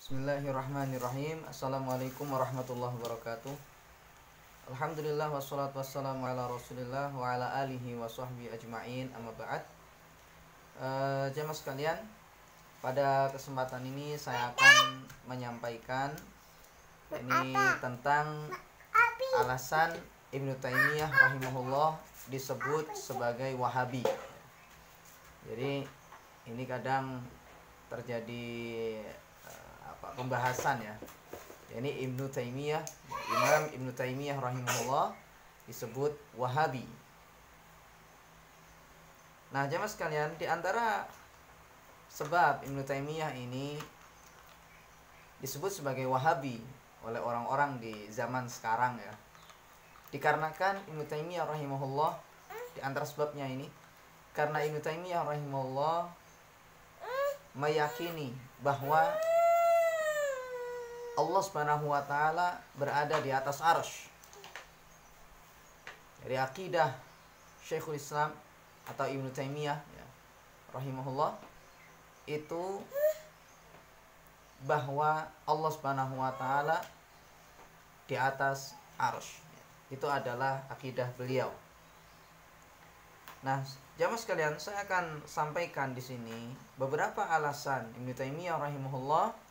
Bismillahirrahmanirrahim. Assalamualaikum warahmatullahi wabarakatuh. Alhamdulillah wassalatu wassalamu ala rasulillah wa ala alihi wa sahbihi ajma'in, amma ba'd. Jemaah sekalian, pada kesempatan ini saya akan menyampaikan ini tentang alasan Ibnu Taimiyah rahimahullah disebut sebagai Wahabi. Jadi ini kadang terjadi pembahasan ya. Ini Imam Ibnu Taimiyah rahimahullah disebut Wahabi. Nah, jemaah sekalian, di antara sebab Ibnu Taimiyah ini disebut sebagai Wahabi oleh orang-orang di zaman sekarang ya, dikarenakan Ibnu Taimiyah rahimahullah, di antara sebabnya ini karena Ibnu Taimiyah rahimahullah meyakini bahwa Allah Subhanahu wa taala berada di atas arsy. Dari akidah Syekhul Islam atau Ibnu Taimiyah ya, rahimahullah, itu bahwa Allah Subhanahu wa taala di atas arsy. Itu adalah akidah beliau. Nah, jamaah sekalian, saya akan sampaikan di sini beberapa alasan Ibnu Taimiyah rahimahullah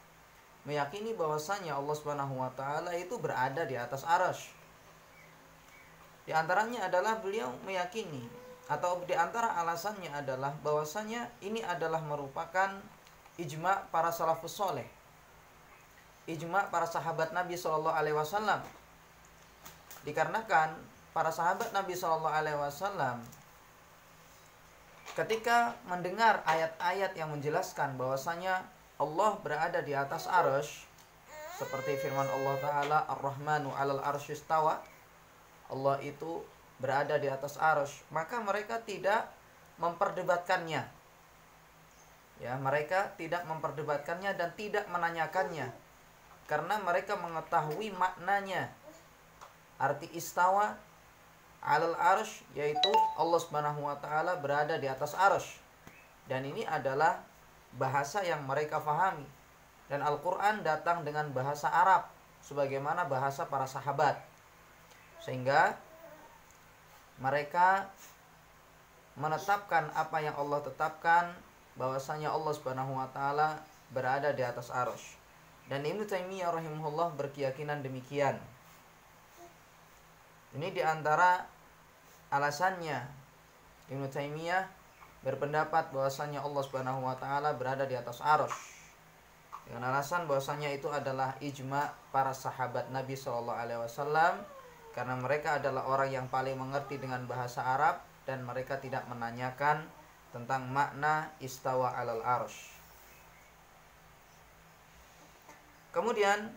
meyakini bahwasanya Allah Subhanahu wa taala itu berada di atas arsy. Di antaranya adalah beliau meyakini, atau di antara alasannya adalah bahwasanya ini adalah merupakan ijma' para salafus saleh, ijma' para sahabat Nabi sallallahu alaihi wasallam. Dikarenakan para sahabat Nabi sallallahu alaihi wasallam ketika mendengar ayat-ayat yang menjelaskan bahwasanya Allah berada di atas arsy, seperti firman Allah Ta'ala, Ar-Rahmanu 'alal arsy istawa, Allah itu berada di atas arsy, maka mereka tidak memperdebatkannya. Ya, mereka tidak memperdebatkannya dan tidak menanyakannya, karena mereka mengetahui maknanya. Arti istawa 'alal arsy yaitu Allah Subhanahu wa taala berada di atas arsy. Dan ini adalah bahasa yang mereka fahami, dan Al-Quran datang dengan bahasa Arab sebagaimana bahasa para sahabat, sehingga mereka menetapkan apa yang Allah tetapkan, bahwasanya Allah Subhanahu wa taala berada di atas arsy. Dan Ibnu Taimiyah rahimahullah berkeyakinan demikian. Ini diantara alasannya Ibnu Taimiyah berpendapat bahwasanya Allah Subhanahu wa taala berada di atas arsy, dengan alasan bahwasanya itu adalah ijma' para sahabat Nabi sallallahu alaihi wasallam, karena mereka adalah orang yang paling mengerti dengan bahasa Arab dan mereka tidak menanyakan tentang makna istawa 'alal arsy. Kemudian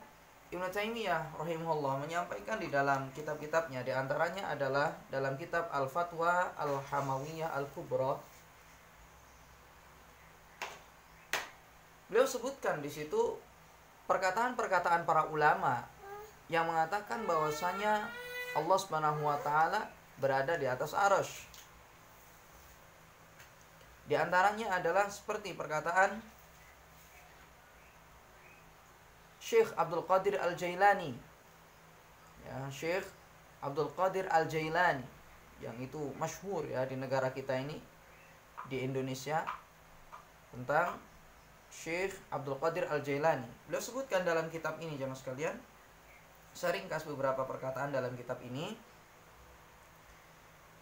Ibnu Taimiyah rahimahullah menyampaikan di dalam kitab-kitabnya, di antaranya adalah dalam kitab Al-Fatwa Al-Hamawiyah Al-Kubra. Beliau sebutkan di situ perkataan-perkataan para ulama yang mengatakan bahwasanya Allah Subhanahu wa taala berada di atas arsy. Di antaranya adalah seperti perkataan Syekh Abdul Qadir Al-Jailani. Ya, Syekh Abdul Qadir Al-Jailani yang itu masyhur ya di negara kita ini, di Indonesia, tentang Syekh Abdul Qadir Al-Jailani. Beliau sebutkan dalam kitab ini, jemaah sekalian, saya ringkas beberapa perkataan dalam kitab ini.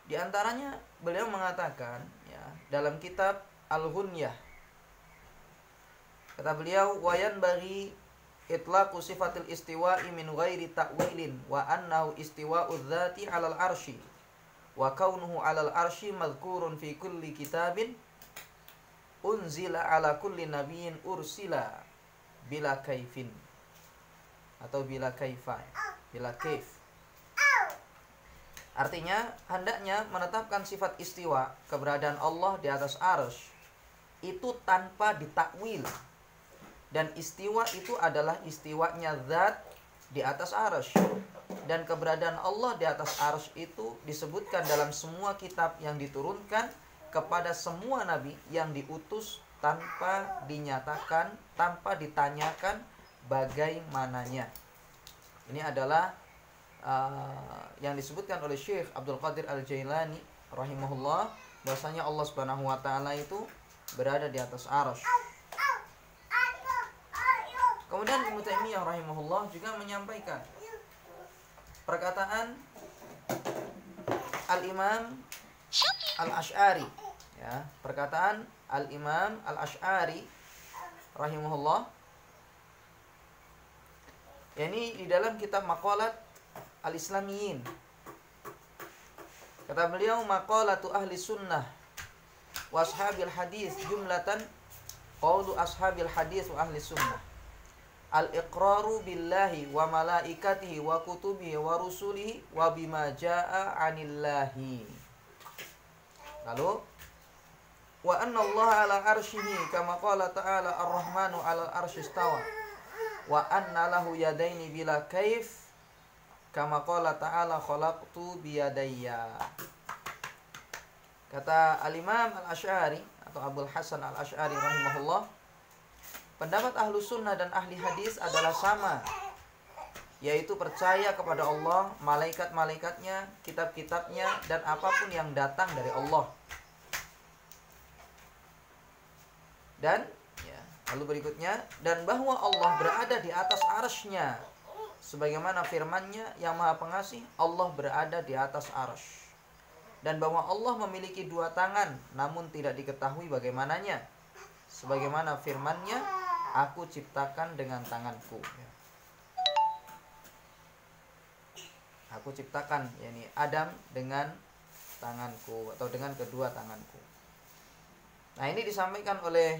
Di antaranya beliau mengatakan ya, dalam kitab Al-Ghunyah, kata beliau, wayan bagi itlaqu sifatil istiwa'i min ghairi ta'wilin wa annahu istiwa'udz dzati 'alal arsy wa kaunuhu 'alal arsy madhkurun fi kulli kitabin unzila ala kulli nabiyyin ursila bila kaifin, atau bila kaifa, bila kaif. Artinya, hendaknya menetapkan sifat istiwa, keberadaan Allah di atas arsy, itu tanpa ditakwil. Dan istiwa itu adalah istiwanya zat di atas arsy. Dan keberadaan Allah di atas arsy itu disebutkan dalam semua kitab yang diturunkan kepada semua nabi yang diutus tanpa dinyatakan, tanpa ditanyakan bagaimananya. Ini adalah yang disebutkan oleh Syekh Abdul Qadir Al-Jailani rahimahullah, bahwasanya Allah Subhanahu wa taala itu berada di atas arsy. Kemudian Ibnu Taimiyah rahimahullah juga menyampaikan perkataan Al-Imam Al-Asy'ari, ya, perkataan Al-Imam Al-Asy'ari rahimahullah, yakni di dalam kitab Maqalat Al-Islamiyin. Kata beliau, maqalatu ahli sunnah wa ashabil hadis jumlatan qaulu ashabil hadis wa ahli sunnah al-iqraru billahi wa malaikatihi wa kutubihi wa rusulihi wa bima jaa anillahi. Lalu wa anna Allah ala arsyihi kama qala ta'ala ar-rahmanu ala al-arsy istawa wa anna lahu yadaini bila kaif kama qala ta'ala khalaqtu biyadayya. Kata Al-Imam Al-Asy'ari atau Abdul Hasan Al-Asy'ari rahimahullah, pendapat ahlu sunnah dan ahli hadis adalah sama, yaitu percaya kepada Allah, malaikat-malaikatnya, kitab-kitabnya, dan apapun yang datang dari Allah. Dan ya, lalu berikutnya, dan bahwa Allah berada di atas arsy-Nya, sebagaimana firman-Nya yang Maha Pengasih, Allah berada di atas arsy. Dan bahwa Allah memiliki dua tangan, namun tidak diketahui bagaimananya, sebagaimana firman-Nya, aku ciptakan dengan tanganku. Aku ciptakan, yakni Adam dengan tanganku atau dengan kedua tanganku. Nah, ini disampaikan oleh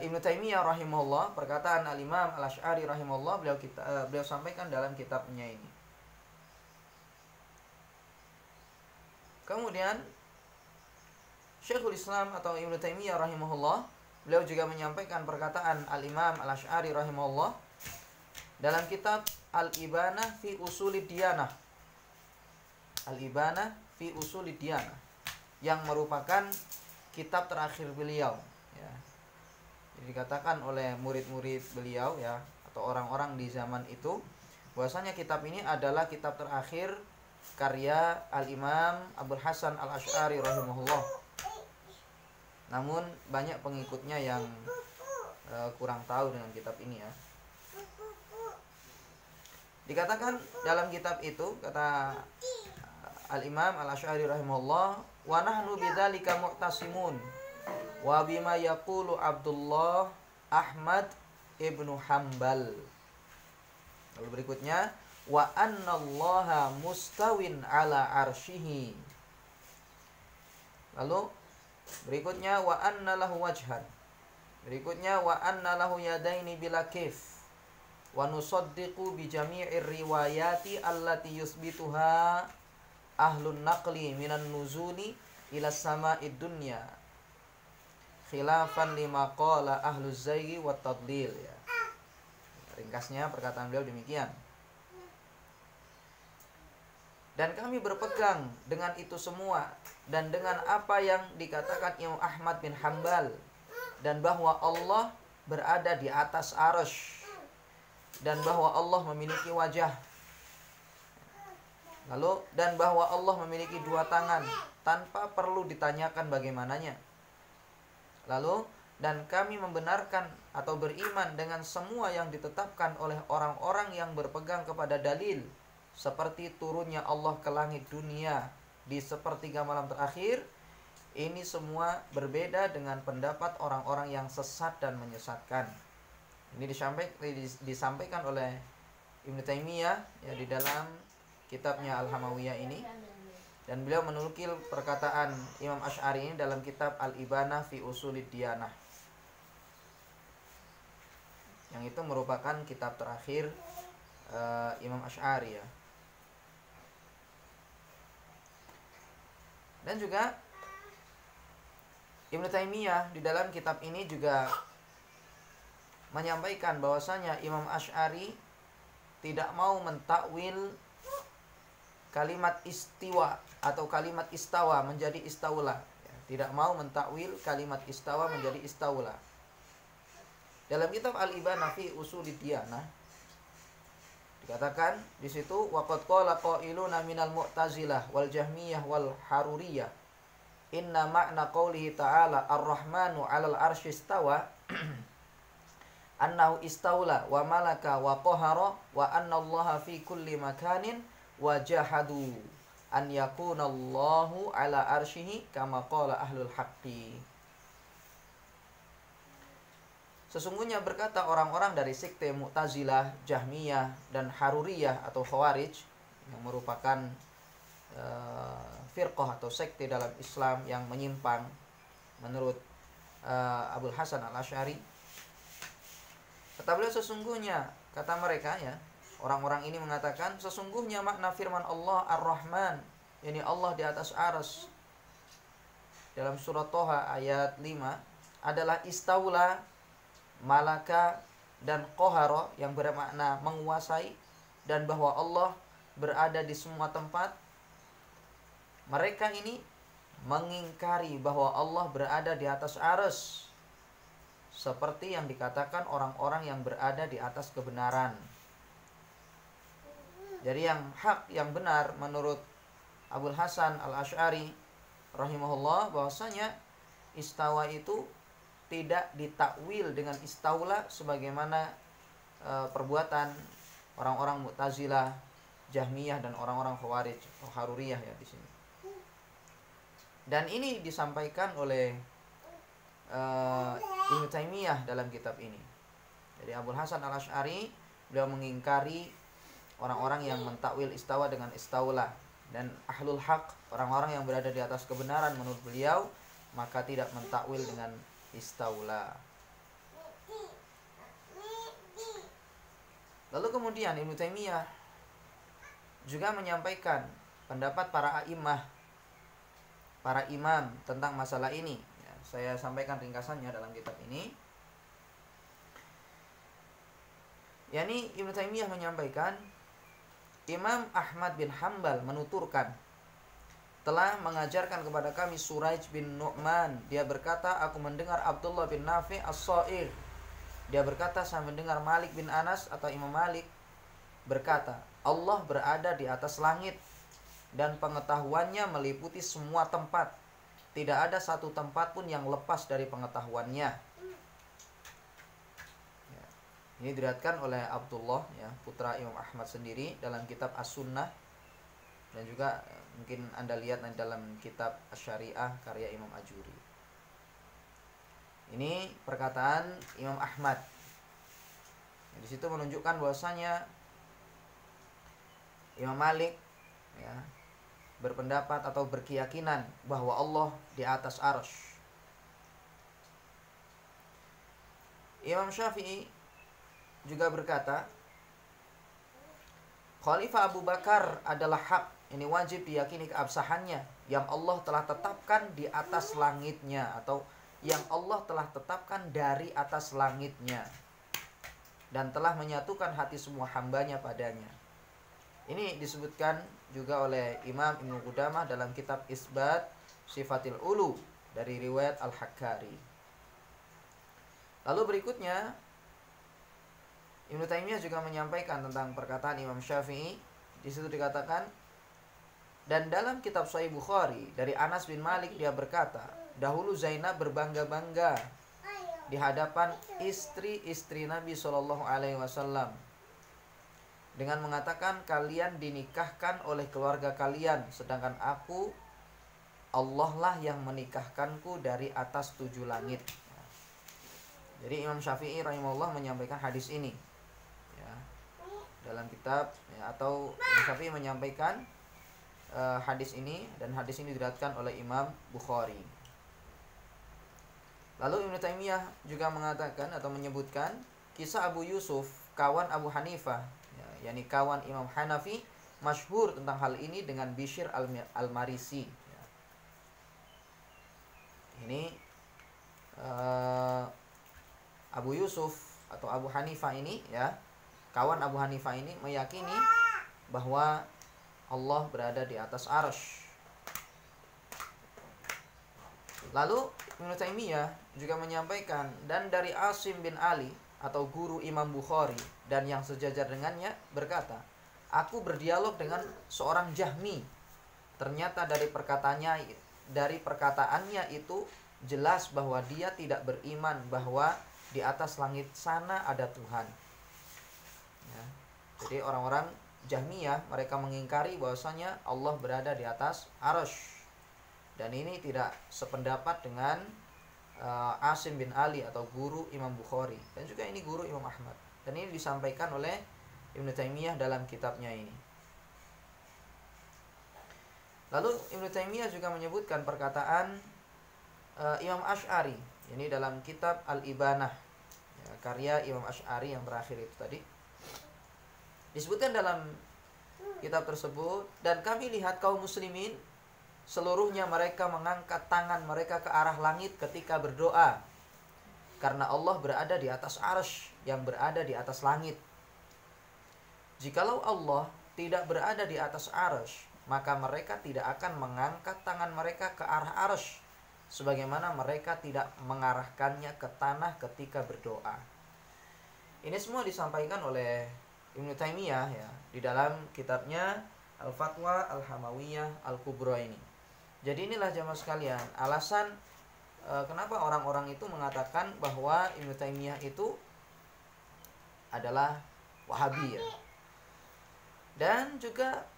Ibnu Taimiyah rahimahullah, perkataan Al-Imam Al-Asy'ari rahimahullah, beliau sampaikan dalam kitabnya ini. Kemudian Syekhul Islam atau Ibnu Taimiyah rahimahullah, beliau juga menyampaikan perkataan Al-Imam Al-Asy'ari rahimahullah dalam kitab Al-Ibanah fi Ushulid Diyanah. Al-Ibanah fi Ushulid Diyanah, yang merupakan kitab terakhir beliau, ya. Jadi dikatakan oleh murid-murid beliau, ya, atau orang-orang di zaman itu, bahwasanya kitab ini adalah kitab terakhir karya Al-Imam Abdul Hasan Al-Asy'ari rahimahullah. Namun banyak pengikutnya yang kurang tahu dengan kitab ini, ya. Dikatakan dalam kitab itu, kata Al-Imam Al-Asy'ari rahimahullah, wa nahnu bidzalika mu'tasimun wa bima yaqulu Abdullah Ahmad ibnu Hanbal. Lalu berikutnya, wa annallaha mustawin ala arsyihi. Lalu berikutnya, wa anna lahu wajhan. Berikutnya, wa anna lahu yadaini bila kif. Wa nusaddiqu bi jami'ir riwayati allati yusbituha ahlun naqli minan nuzuli ila sama'id dunya khilafan lima qala ahluz zayghi wat tadlil, ya. Ringkasnya perkataan beliau demikian. Dan kami berpegang dengan itu semua dan dengan apa yang dikatakan Imam Ahmad bin Hanbal, dan bahwa Allah berada di atas arsy dan bahwa Allah memiliki wajah. Lalu, dan bahwa Allah memiliki dua tangan tanpa perlu ditanyakan bagaimananya. Lalu, dan kami membenarkan atau beriman dengan semua yang ditetapkan oleh orang-orang yang berpegang kepada dalil, seperti turunnya Allah ke langit dunia di sepertiga malam terakhir. Ini semua berbeda dengan pendapat orang-orang yang sesat dan menyesatkan. Ini disampaikan oleh Ibnu Taimiyah, ya, di dalam kitabnya Al-Hamawiyah ini. Dan beliau menukil perkataan Imam Asy'ari ini dalam kitab Al-Ibanah fi Ushulid Diyanah, yang itu merupakan kitab terakhir Imam Asy'ari, ya. Dan juga Ibnu Taimiyah di dalam kitab ini juga menyampaikan bahwasanya Imam Asy'ari tidak mau mentakwil kalimat istiwa atau kalimat istawa menjadi istawla, ya. Tidak mau mentakwil kalimat istawa menjadi istawla. Dalam kitab Al-Ibana fi Ushulid Diyanah dikatakan di situ waqad qala qailuna minal Mu'tazilah wal Jahmiyah wal Haruriyah inna ma'na qoulihi ta'ala ar-Rahmanu 'alal arsy istawa annahu istaula wa malaka wa qahara wa anna Allaha fi kulli makanin wa jahadu an yakuna Allahu 'ala arsyihi kama qala ahlul haqqi. Sesungguhnya berkata orang-orang dari sekte Mu'tazilah, Jahmiyah, dan Haruriyah atau Khawarij yang merupakan firqah atau sekte dalam Islam yang menyimpang menurut Abul Hasan Al-Asy'ari. Kata beliau sesungguhnya, kata mereka ya, orang-orang ini mengatakan sesungguhnya makna firman Allah Ar-Rahman, yakni Allah di atas arsy dalam surat Thaha ayat 5 adalah istaula, malaka, dan qahara yang bermakna menguasai, dan bahwa Allah berada di semua tempat. Mereka ini mengingkari bahwa Allah berada di atas arsy seperti yang dikatakan orang-orang yang berada di atas kebenaran. Jadi yang hak, yang benar menurut Abul Hasan Al-Asy'ari rahimahullah bahwasanya istawa itu tidak ditakwil dengan istaula sebagaimana perbuatan orang-orang Mu'tazilah, Jahmiyah, dan orang-orang Khawarij atau Haruriyah ya di sini. Dan ini disampaikan oleh Ibnu Taimiyah dalam kitab ini. Jadi Abul Hasan Al-Asy'ari beliau mengingkari orang-orang yang mentakwil istawa dengan istaula, dan ahlul haq, orang-orang yang berada di atas kebenaran menurut beliau, maka tidak mentakwil dengan istaula. Lalu kemudian Ibnu Taimiyah juga menyampaikan pendapat para a'immah, para imam tentang masalah ini. Ya, saya sampaikan ringkasannya dalam kitab ini. Yani Ibnu Taimiyah menyampaikan, Imam Ahmad bin Hanbal menuturkan, telah mengajarkan kepada kami Suraij bin Nu'man. Dia berkata, aku mendengar Abdullah bin Nafi' as-Sa'ir. Dia berkata, saya mendengar Malik bin Anas atau Imam Malik berkata, Allah berada di atas langit dan pengetahuannya meliputi semua tempat. Tidak ada satu tempat pun yang lepas dari pengetahuannya. Ya. Ini diriwayatkan oleh Abdullah ya, putra Imam Ahmad sendiri dalam kitab As-Sunnah, dan juga mungkin Anda lihat dalam kitab Asy-Syariah karya Imam Ajuri. Ini perkataan Imam Ahmad. Ya, di situ menunjukkan bahwasanya Imam Malik ya, berpendapat atau berkeyakinan bahwa Allah di atas arsy. Imam Syafi'i juga berkata, Khalifah Abu Bakar adalah hak, ini wajib diyakini keabsahannya, yang Allah telah tetapkan di atas langitnya, atau yang Allah telah tetapkan dari atas langitnya, dan telah menyatukan hati semua hambanya padanya. Ini disebutkan juga oleh Imam Ibnu Qudamah dalam kitab Isbat Sifatil Ulu dari riwayat Al-Hakkari. Lalu berikutnya Ibnu Taimiyah juga menyampaikan tentang perkataan Imam Syafi'i. Di situ dikatakan, dan dalam kitab Sahih Bukhari dari Anas bin Malik dia berkata, dahulu Zainab berbangga-bangga di hadapan istri-istri Nabi Shallallahu Alaihi Wasallam dengan mengatakan, kalian dinikahkan oleh keluarga kalian, sedangkan aku, Allah lah yang menikahkanku dari atas 7 langit. Jadi Imam Syafi'i rahimahullah menyampaikan hadis ini ya, dalam kitab ya, atau Imam Syafi'i menyampaikan hadis ini, dan hadis ini diriwayatkan oleh Imam Bukhari. Lalu Ibnu Taimiyah juga mengatakan atau menyebutkan kisah Abu Yusuf, kawan Abu Hanifah, yakni kawan Imam Hanafi, masyhur tentang hal ini dengan Bishr al-Marisi. Ini Abu Yusuf atau Abu Hanifah ini ya, kawan Abu Hanifah ini meyakini bahwa Allah berada di atas arsy. Lalu Ibnu Taimiyah juga menyampaikan, dan dari Asim bin Ali atau guru Imam Bukhari dan yang sejajar dengannya berkata, aku berdialog dengan seorang Jahmi. Ternyata dari perkataannya itu jelas bahwa dia tidak beriman bahwa di atas langit sana ada Tuhan. Ya. Jadi orang-orang Jahmiyah mereka mengingkari bahwasanya Allah berada di atas arsy. Dan ini tidak sependapat dengan Asim bin Ali atau guru Imam Bukhari, dan juga ini guru Imam Ahmad. Dan ini disampaikan oleh Ibnu Taimiyah dalam kitabnya ini. Lalu Ibnu Taimiyah juga menyebutkan perkataan Imam Asy'ari, ini dalam kitab Al-Ibanah, ya, karya Imam Asy'ari yang terakhir itu tadi. Disebutkan dalam kitab tersebut, dan kami lihat kaum muslimin seluruhnya mereka mengangkat tangan mereka ke arah langit ketika berdoa, karena Allah berada di atas arsy yang berada di atas langit. Jikalau Allah tidak berada di atas arsy, maka mereka tidak akan mengangkat tangan mereka ke arah arsy, sebagaimana mereka tidak mengarahkannya ke tanah ketika berdoa. Ini semua disampaikan oleh Ibnu Taimiyah ya di dalam kitabnya Al-Fatwa Al-Hamawiyah Al-Kubra ini. Jadi inilah jamaah sekalian alasan kenapa orang-orang itu mengatakan bahwa Ibnu Taimiyah itu adalah Wahabi ya. Dan juga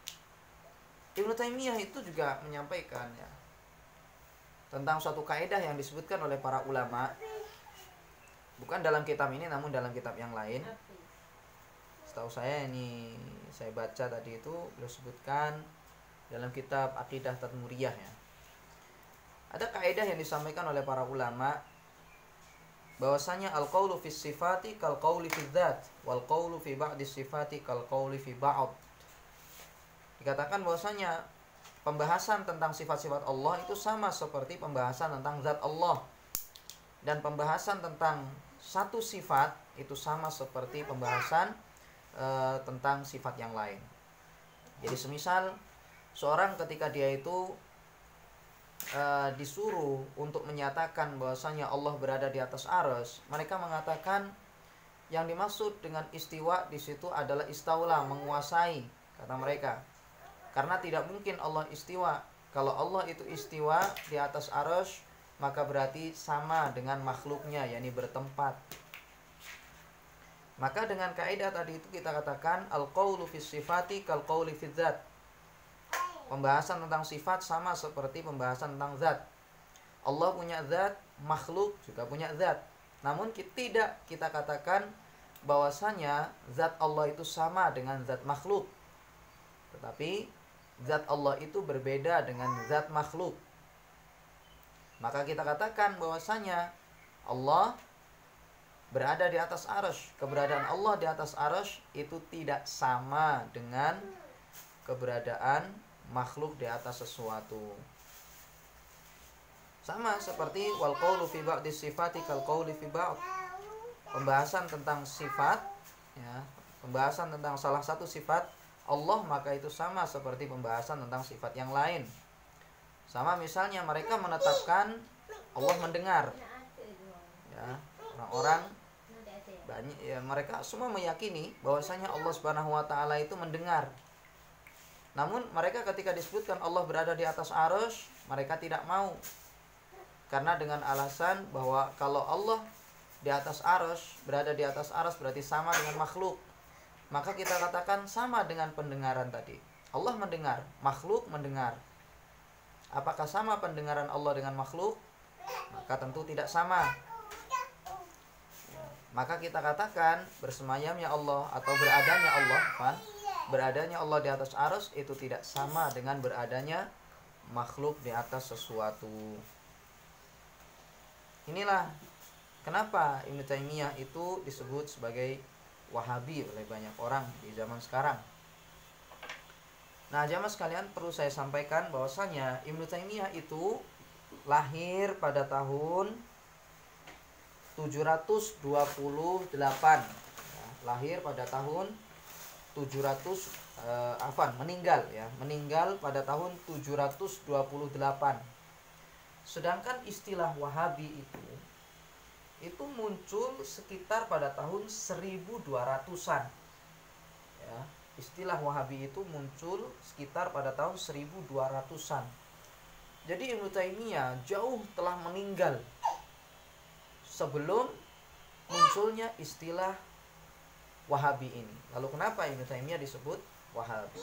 Ibnu Taimiyah itu juga menyampaikan ya tentang suatu kaidah yang disebutkan oleh para ulama, bukan dalam kitab ini namun dalam kitab yang lain. Setahu saya ini saya baca tadi itu beliau sebutkan dalam kitab Aqidah Tadmuriyah ya. Ada kaidah yang disampaikan oleh para ulama bahwasanya al-qaulu fi sifati kal qauli fi dzat wal qaulu fi ba'di sifati kal qauli fi ba'd. Dikatakan bahwasanya pembahasan tentang sifat-sifat Allah itu sama seperti pembahasan tentang zat Allah, dan pembahasan tentang satu sifat itu sama seperti pembahasan tentang sifat yang lain. Jadi semisal seorang ketika dia itu disuruh untuk menyatakan bahwasanya Allah berada di atas arsy, mereka mengatakan yang dimaksud dengan istiwa di situ adalah istaula, menguasai, kata mereka. Karena tidak mungkin Allah istiwa. Kalau Allah itu istiwa di atas arsy, maka berarti sama dengan makhluknya, yakni bertempat. Maka dengan kaidah tadi itu kita katakan al-qaulu fi sifati kal qauli fi dzat. Pembahasan tentang sifat sama seperti pembahasan tentang zat. Allah punya zat, makhluk juga punya zat. Namun tidak kita katakan bahwasanya zat Allah itu sama dengan zat makhluk. Tetapi zat Allah itu berbeda dengan zat makhluk. Maka kita katakan bahwasanya Allah berada di atas arsy. Keberadaan Allah di atas arsy itu tidak sama dengan keberadaan makhluk di atas sesuatu. Sama seperti wal qaulu fi ba'di sifati kal qauli fi ba'd. Pembahasan tentang sifat ya, pembahasan tentang salah satu sifat Allah maka itu sama seperti pembahasan tentang sifat yang lain. Sama misalnya mereka menetapkan Allah mendengar. Ya, orang-orang banyak ya, mereka semua meyakini bahwasanya Allah Subhanahu wa taala itu mendengar. Namun mereka ketika disebutkan Allah berada di atas arsy, mereka tidak mau. Karena dengan alasan bahwa kalau Allah di atas arsy, berada di atas arsy berarti sama dengan makhluk. Maka kita katakan sama dengan pendengaran tadi. Allah mendengar, makhluk mendengar. Apakah sama pendengaran Allah dengan makhluk? Maka tentu tidak sama. Maka kita katakan bersemayamnya Allah atau beradanya Allah, beradanya Allah di atas arsy itu tidak sama dengan beradanya makhluk di atas sesuatu. Inilah kenapa Ibnu Taimiyah itu disebut sebagai Wahabi oleh banyak orang di zaman sekarang. Nah, jamaah sekalian, perlu saya sampaikan bahwasanya Ibnu Taimiyah itu lahir pada tahun 728 ya, lahir pada tahun 700 meninggal pada tahun 728. Sedangkan istilah Wahabi itu muncul sekitar pada tahun 1200-an. Ya, istilah Wahabi itu muncul sekitar pada tahun 1200-an. Jadi Ibnu Taimiyah jauh telah meninggal sebelum munculnya istilah Wahabi ini. Lalu kenapa Ibnu Taimiyah disebut Wahabi?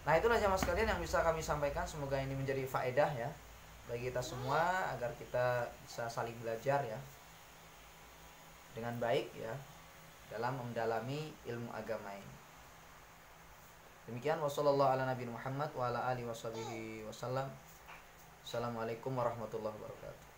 Nah, itulah jamaah sekalian yang bisa kami sampaikan. Semoga ini menjadi faedah ya bagi kita semua, agar kita bisa saling belajar ya dengan baik ya dalam mendalami ilmu agama ini. Demikian, wassallallahu ala nabiyina Muhammad wa ala alihi wasallam. Assalamualaikum warahmatullahi wabarakatuh.